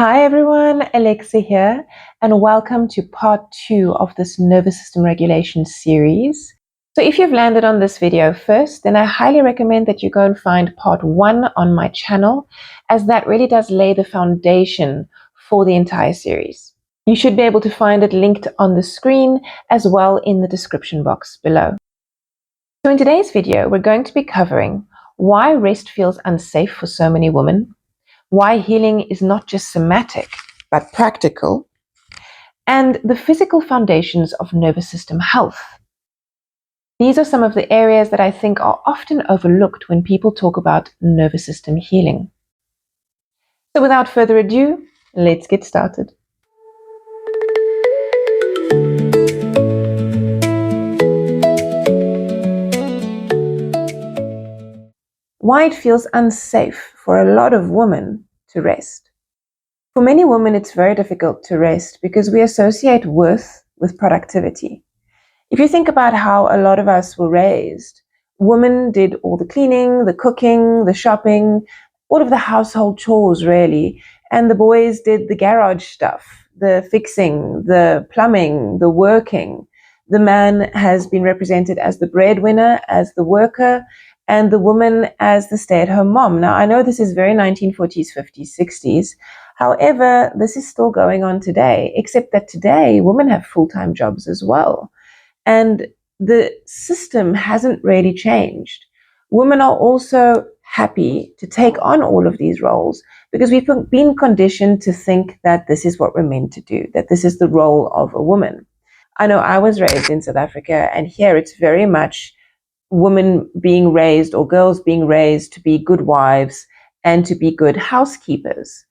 Hi everyone, Alexa here, and welcome to part 2 of this nervous system regulation series. So if you've landed on this video first, then I highly recommend that you go and find part 1 on my channel, as that really does lay the foundation for the entire series. You should be able to find it linked on the screen as well in the description box below. So in today's video, we're going to be covering why rest feels unsafe for so many women, why healing is not just somatic, but practical, and the physical foundations of nervous system health. These are some of the areas that I think are often overlooked when people talk about nervous system healing. So without further ado, let's get started. Why it feels unsafe for a lot of women to rest. For many women, it's very difficult to rest because we associate worth with productivity. If you think about how a lot of us were raised, women did all the cleaning, the cooking, the shopping, all of the household chores really, and the boys did the garage stuff, the fixing, the plumbing, the working. The man has been represented as the breadwinner, as the worker, and the woman as the stay-at-home mom. Now, I know this is very 1940s, 50s, 60s. However, this is still going on today, except that today women have full-time jobs as well. And the system hasn't really changed. Women are also happy to take on all of these roles because we've been conditioned to think that this is what we're meant to do, that this is the role of a woman. I know I was raised in South Africa, and here it's very much women being raised or girls being raised to be good wives and to be good housekeepers,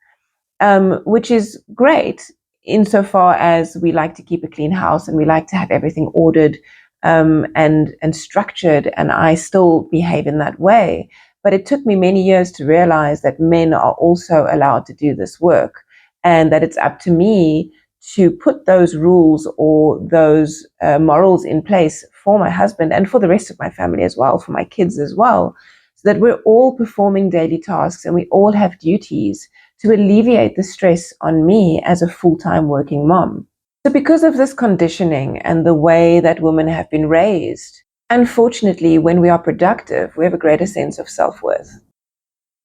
which is great insofar as we like to keep a clean house and we like to have everything ordered and structured, and I still behave in that way. But it took me many years to realize that men are also allowed to do this work, and that it's up to me to put those rules or those morals in place for my husband and for the rest of my family as well, for my kids as well, so that we're all performing daily tasks and we all have duties to alleviate the stress on me as a full-time working mom. So because of this conditioning and the way that women have been raised, unfortunately, when we are productive, we have a greater sense of self-worth.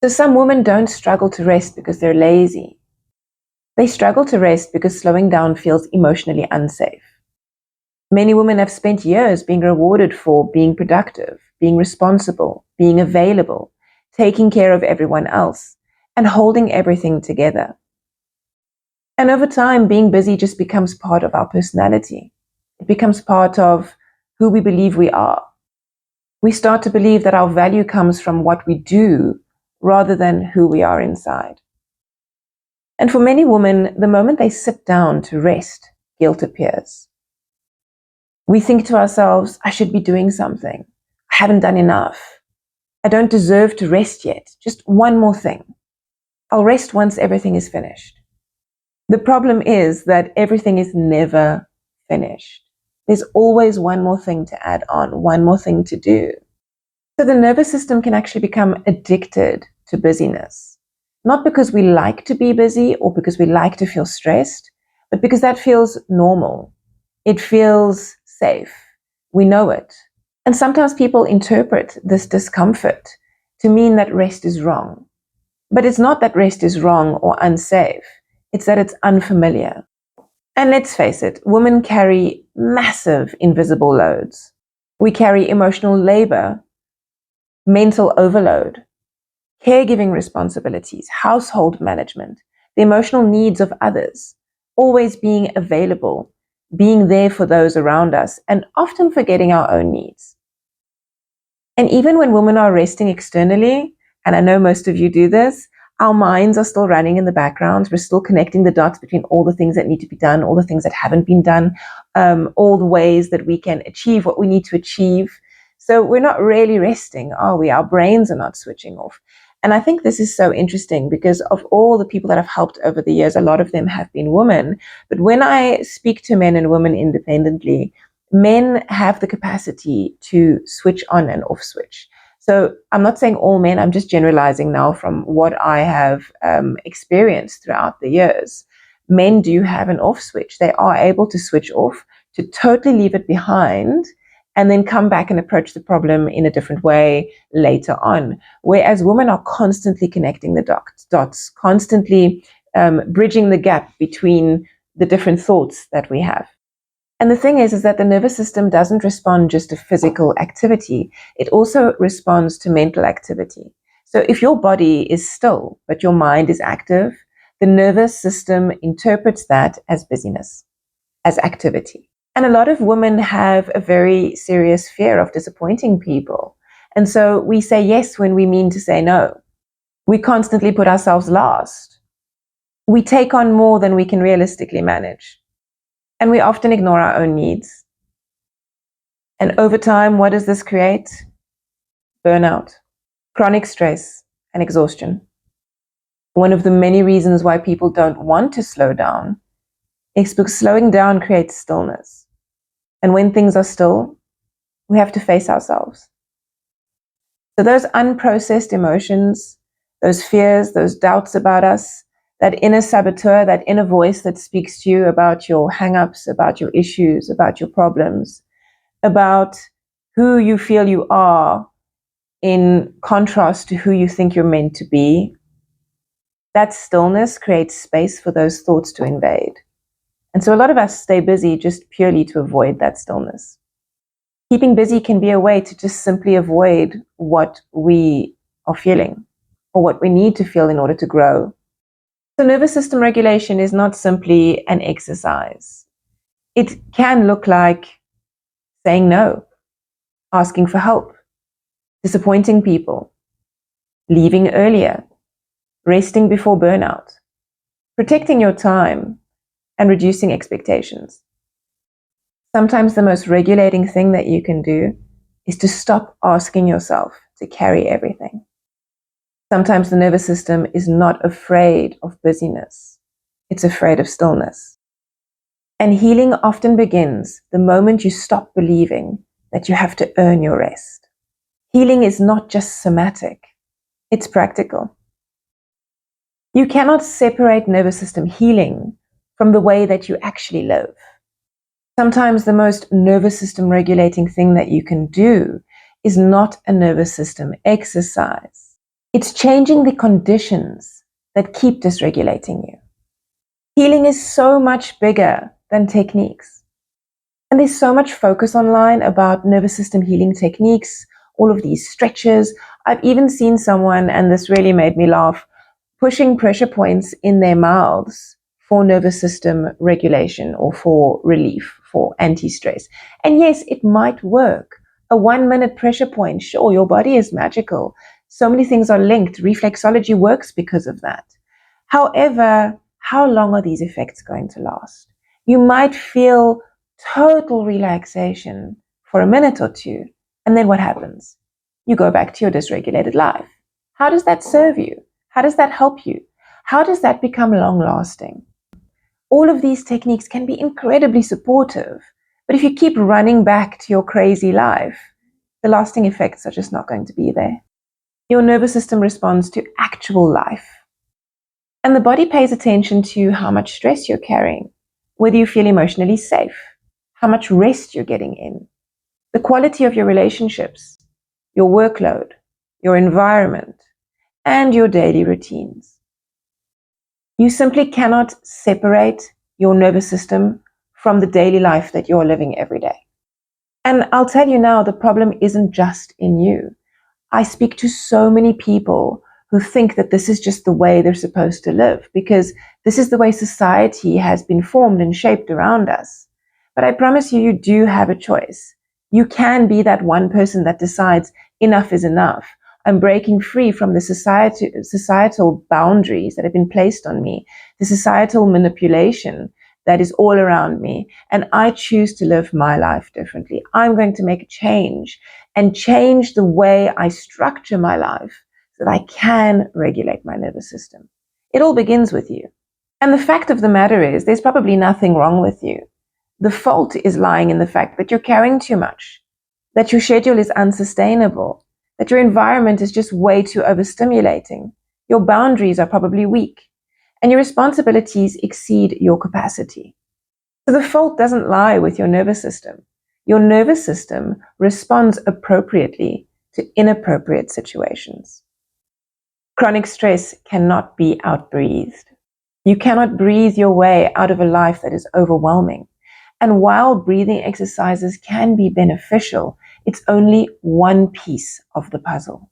So some women don't struggle to rest because they're lazy. They struggle to rest because slowing down feels emotionally unsafe. Many women have spent years being rewarded for being productive, being responsible, being available, taking care of everyone else, and holding everything together. And over time, being busy just becomes part of our personality. It becomes part of who we believe we are. We start to believe that our value comes from what we do rather than who we are inside. And for many women, the moment they sit down to rest, guilt appears. We think to ourselves, I should be doing something. I haven't done enough. I don't deserve to rest yet. Just one more thing. I'll rest once everything is finished. The problem is that everything is never finished. There's always one more thing to add on, one more thing to do. So the nervous system can actually become addicted to busyness. Not because we like to be busy or because we like to feel stressed, but because that feels normal. It feels safe. We know it. And sometimes people interpret this discomfort to mean that rest is wrong. But it's not that rest is wrong or unsafe. It's that it's unfamiliar. And let's face it, women carry massive invisible loads. We carry emotional labor, mental overload, caregiving responsibilities, household management, the emotional needs of others, always being available, being there for those around us, and often forgetting our own needs. And even when women are resting externally, and I know most of you do this, our minds are still running in the background. We're still connecting the dots between all the things that need to be done, all the things that haven't been done, all the ways that we can achieve what we need to achieve. So we're not really resting, are we? Our brains are not switching off. And I think this is so interesting because of all the people that I've helped over the years, a lot of them have been women. But when I speak to men and women independently, men have the capacity to switch on and off switch. So I'm not saying all men, I'm just generalizing now from what I have experienced throughout the years. Men do have an off switch. They are able to switch off, to totally leave it behind, and then come back and approach the problem in a different way later on. Whereas women are constantly connecting the dots, constantly bridging the gap between the different thoughts that we have. And the thing is that the nervous system doesn't respond just to physical activity. It also responds to mental activity. So if your body is still, but your mind is active, the nervous system interprets that as busyness, as activity. And a lot of women have a very serious fear of disappointing people. And so we say yes when we mean to say no. We constantly put ourselves last. We take on more than we can realistically manage. And we often ignore our own needs. And over time, what does this create? Burnout, chronic stress, and exhaustion. One of the many reasons why people don't want to slow down is because slowing down creates stillness. And when things are still, we have to face ourselves. So those unprocessed emotions, those fears, those doubts about us, that inner saboteur, that inner voice that speaks to you about your hang-ups, about your issues, about your problems, about who you feel you are in contrast to who you think you're meant to be, that stillness creates space for those thoughts to invade. And so a lot of us stay busy just purely to avoid that stillness. Keeping busy can be a way to just simply avoid what we are feeling or what we need to feel in order to grow. So nervous system regulation is not simply an exercise. It can look like saying no, asking for help, disappointing people, leaving earlier, resting before burnout, protecting your time, and reducing expectations. Sometimes the most regulating thing that you can do is to stop asking yourself to carry everything. Sometimes the nervous system is not afraid of busyness. It's afraid of stillness. And healing often begins the moment you stop believing that you have to earn your rest. Healing is not just somatic, it's practical. You cannot separate nervous system healing from the way that you actually live. Sometimes the most nervous system regulating thing that you can do is not a nervous system exercise. It's changing the conditions that keep dysregulating you. Healing is so much bigger than techniques. And there's so much focus online about nervous system healing techniques, all of these stretches. I've even seen someone, and this really made me laugh, pushing pressure points in their mouths for nervous system regulation or for relief, for anti-stress. And yes, it might work. A 1-minute pressure point, sure, your body is magical. So many things are linked. Reflexology works because of that. However, how long are these effects going to last? You might feel total relaxation for a minute or two, and then what happens? You go back to your dysregulated life. How does that serve you? How does that help you? How does that become long-lasting? All of these techniques can be incredibly supportive, but if you keep running back to your crazy life, the lasting effects are just not going to be there. Your nervous system responds to actual life. And the body pays attention to how much stress you're carrying, whether you feel emotionally safe, how much rest you're getting in, the quality of your relationships, your workload, your environment, and your daily routines. You simply cannot separate your nervous system from the daily life that you're living every day. And I'll tell you now, the problem isn't just in you. I speak to so many people who think that this is just the way they're supposed to live, because this is the way society has been formed and shaped around us. But I promise you, you do have a choice. You can be that one person that decides enough is enough. I'm breaking free from the societal boundaries that have been placed on me, the societal manipulation that is all around me, and I choose to live my life differently. I'm going to make a change and change the way I structure my life so that I can regulate my nervous system. It all begins with you. And the fact of the matter is, there's probably nothing wrong with you. The fault is lying in the fact that you're carrying too much, that your schedule is unsustainable, that your environment is just way too overstimulating. Your boundaries are probably weak, and your responsibilities exceed your capacity. So the fault doesn't lie with your nervous system. Your nervous system responds appropriately to inappropriate situations. Chronic stress cannot be outbreathed. You cannot breathe your way out of a life that is overwhelming. And while breathing exercises can be beneficial, it's only one piece of the puzzle.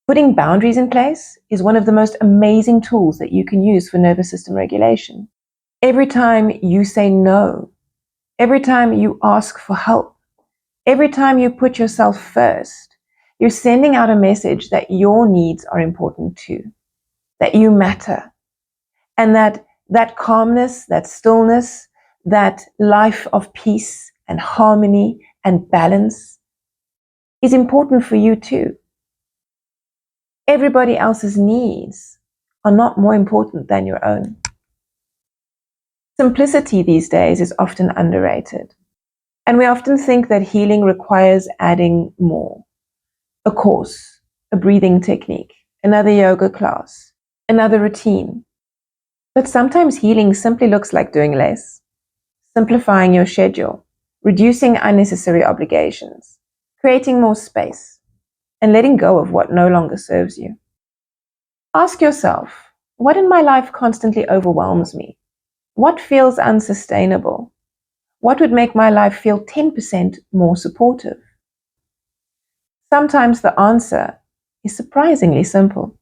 Putting boundaries in place is one of the most amazing tools that you can use for nervous system regulation. Every time you say no, every time you ask for help, every time you put yourself first, you're sending out a message that your needs are important too, that you matter, and that calmness, that stillness, that life of peace and harmony and balance is important for you too. Everybody else's needs are not more important than your own. Simplicity these days is often underrated, and we often think that healing requires adding more. A course, a breathing technique, another yoga class, another routine. But sometimes healing simply looks like doing less, simplifying your schedule, reducing unnecessary obligations, creating more space, and letting go of what no longer serves you. Ask yourself, what in my life constantly overwhelms me? What feels unsustainable? What would make my life feel 10% more supportive? Sometimes the answer is surprisingly simple.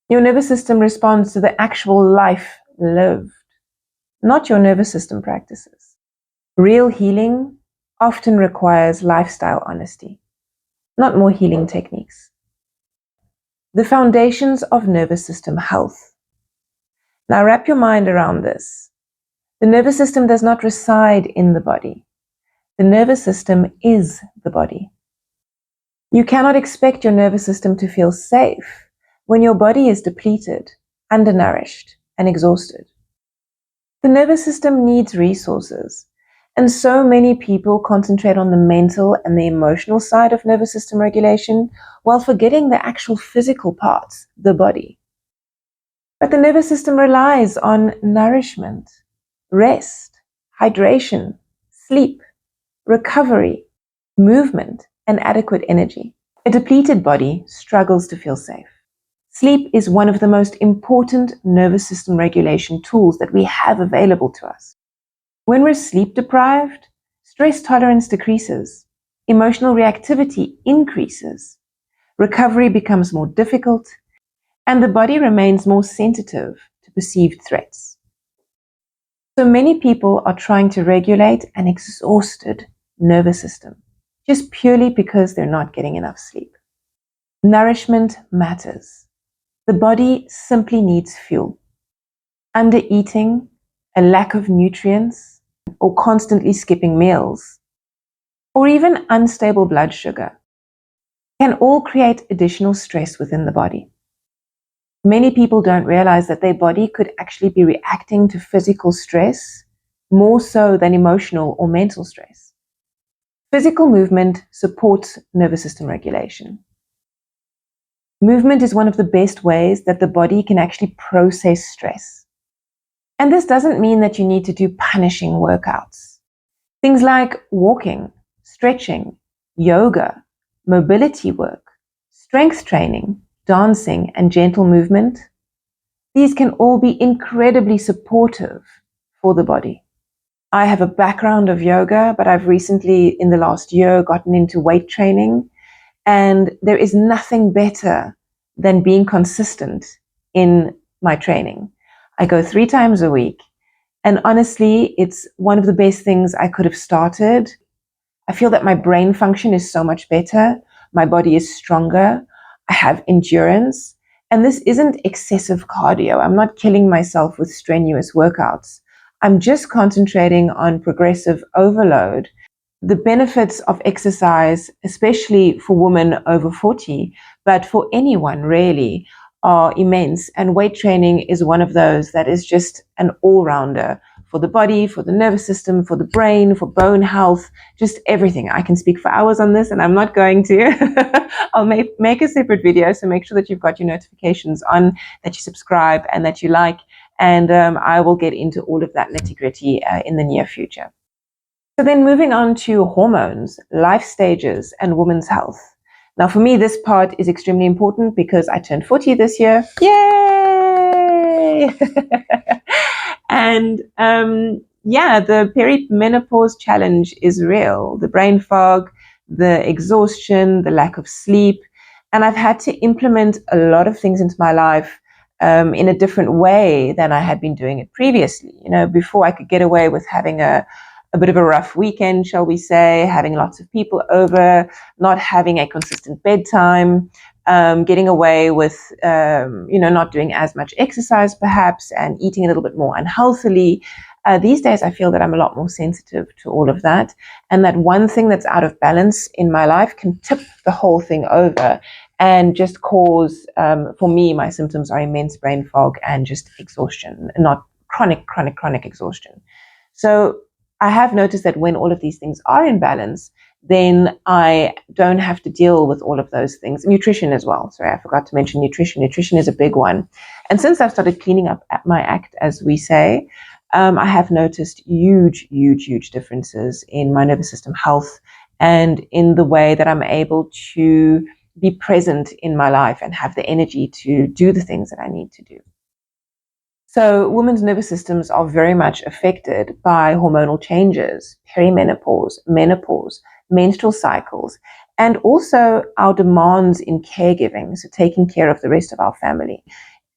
Your nervous system responds to the actual life lived, not your nervous system practices. Real healing often requires lifestyle honesty, not more healing techniques. The foundations of nervous system health. Now wrap your mind around this. The nervous system does not reside in the body. The nervous system is the body. You cannot expect your nervous system to feel safe when your body is depleted, undernourished, and exhausted. The nervous system needs resources, and so many people concentrate on the mental and the emotional side of nervous system regulation while forgetting the actual physical parts, the body. But the nervous system relies on nourishment, rest, hydration, sleep, recovery, movement, and adequate energy. A depleted body struggles to feel safe. Sleep is one of the most important nervous system regulation tools that we have available to us. When we're sleep deprived, stress tolerance decreases, emotional reactivity increases, recovery becomes more difficult, and the body remains more sensitive to perceived threats. So many people are trying to regulate an exhausted nervous system, just purely because they're not getting enough sleep. Nourishment matters. The body simply needs fuel. Undereating, a lack of nutrients, or constantly skipping meals, or even unstable blood sugar, can all create additional stress within the body. Many people don't realize that their body could actually be reacting to physical stress more so than emotional or mental stress. Physical movement supports nervous system regulation. Movement is one of the best ways that the body can actually process stress. And this doesn't mean that you need to do punishing workouts. Things like walking, stretching, yoga, mobility work, strength training, dancing, and gentle movement, these can all be incredibly supportive for the body. I have a background of yoga, but I've recently, in the last year, gotten into weight training, and there is nothing better than being consistent in my training. I go 3 times a week, and honestly, it's one of the best things I could have started. I feel that my brain function is so much better. My body is stronger. I have endurance. And this isn't excessive cardio. I'm not killing myself with strenuous workouts. I'm just concentrating on progressive overload. The benefits of exercise, especially for women over 40, but for anyone really, are immense. And weight training is one of those that is just an all-rounder for the body, for the nervous system, for the brain, for bone health, just everything. I can speak for hours on this, and I'm not going to. I'll make a separate video, so make sure that you've got your notifications on, that you subscribe, and that you like. And I will get into all of that nitty-gritty in the near future. So then moving on to hormones, life stages, and women's health. Now, for me, this part is extremely important because I turned 40 this year. Yay! And the perimenopause challenge is real. The brain fog, the exhaustion, the lack of sleep. And I've had to implement a lot of things into my life in a different way than I had been doing it previously. You know, before I could get away with having a bit of a rough weekend, shall we say, having lots of people over, not having a consistent bedtime, getting away with, not doing as much exercise perhaps, and eating a little bit more unhealthily. These days, I feel that I'm a lot more sensitive to all of that, and that one thing that's out of balance in my life can tip the whole thing over and just cause, for me, my symptoms are immense brain fog and just exhaustion, not chronic exhaustion. So I have noticed that when all of these things are in balance, then I don't have to deal with all of those things. Nutrition as well. Sorry, I forgot to mention nutrition. Nutrition is a big one. And since I've started cleaning up at my act, as we say, I have noticed huge differences in my nervous system health and in the way that I'm able to be present in my life and have the energy to do the things that I need to do. So women's nervous systems are very much affected by hormonal changes, perimenopause, menopause, menstrual cycles, and also our demands in caregiving, so taking care of the rest of our family.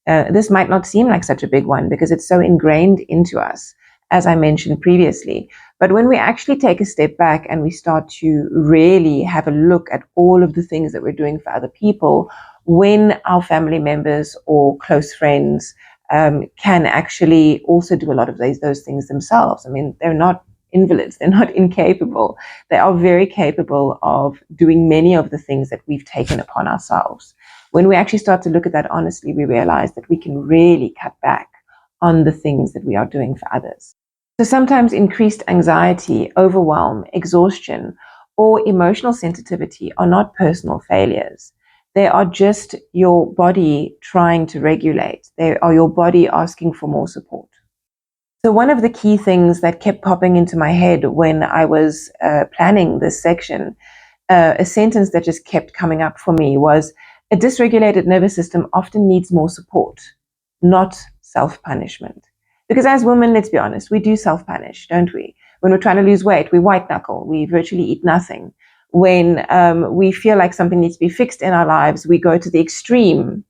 This might not seem like such a big one because it's so ingrained into us, as I mentioned previously. But when we actually take a step back and we start to really have a look at all of the things that we're doing for other people, when our family members or close friends can actually also do a lot of those things themselves. I mean, they're not invalids, they're not incapable. They are very capable of doing many of the things that we've taken upon ourselves. When we actually start to look at that honestly, we realize that we can really cut back on the things that we are doing for others. So sometimes increased anxiety, overwhelm, exhaustion, or emotional sensitivity are not personal failures. They are just your body trying to regulate. They are your body asking for more support. So one of the key things that kept popping into my head when I was planning this section, a sentence that just kept coming up for me was, a dysregulated nervous system often needs more support, not self-punishment. Because as women, let's be honest, we do self-punish, don't we? When we're trying to lose weight, we white knuckle, we virtually eat nothing. When we feel like something needs to be fixed in our lives, we go to the extreme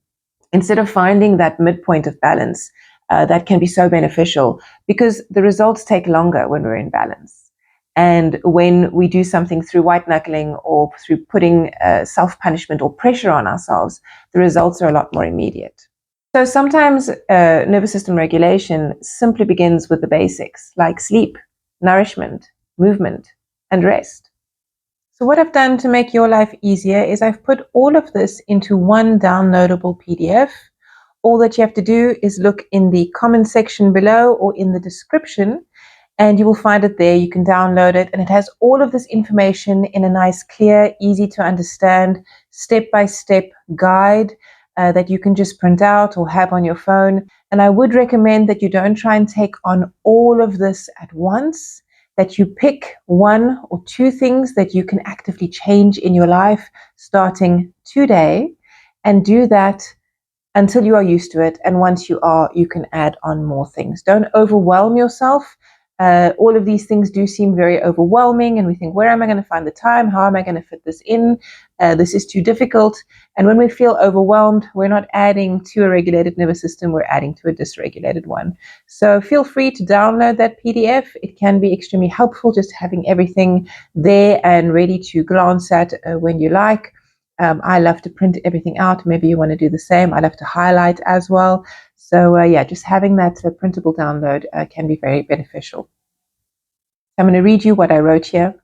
instead of finding that midpoint of balance that can be so beneficial, because the results take longer when we're in balance. And when we do something through white knuckling or through putting self-punishment or pressure on ourselves, the results are a lot more immediate. So sometimes nervous system regulation simply begins with the basics like sleep, nourishment, movement, and rest. So what I've done to make your life easier is I've put all of this into one downloadable PDF. All that you have to do is look in the comment section below or in the description, and you will find it there. You can download it, and it has all of this information in a nice, clear, easy to understand, step-by-step guide that you can just print out or have on your phone. And I would recommend that you don't try and take on all of this at once, that you pick one or two things that you can actively change in your life starting today, and do that until you are used to it. And once you are, you can add on more things. Don't overwhelm yourself. All of these things do seem very overwhelming, and we think, where am I going to find the time? How am I going to fit this in? This is too difficult. And when we feel overwhelmed, we're not adding to a regulated nervous system, we're adding to a dysregulated one. So feel free to download that PDF. It can be extremely helpful just having everything there and ready to glance at when you like. I love to print everything out. Maybe you want to do the same. I love to highlight as well. So just having that printable download can be very beneficial. I'm going to read you what I wrote here.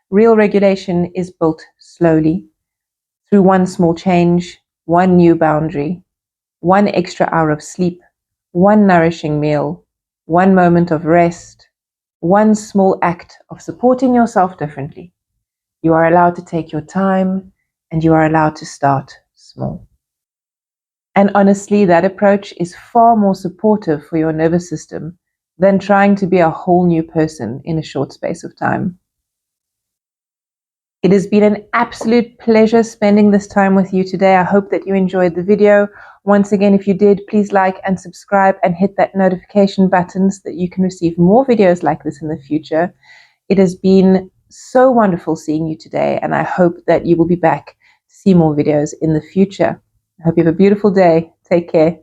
Real regulation is built slowly through one small change, one new boundary, one extra hour of sleep, one nourishing meal, one moment of rest, one small act of supporting yourself differently. You are allowed to take your time, and you are allowed to start small. And honestly, that approach is far more supportive for your nervous system than trying to be a whole new person in a short space of time. It has been an absolute pleasure spending this time with you today. I hope that you enjoyed the video. Once again, if you did, please like and subscribe and hit that notification button so that you can receive more videos like this in the future. It has been so wonderful seeing you today, and I hope that you will be back to see more videos in the future. I hope you have a beautiful day. Take care.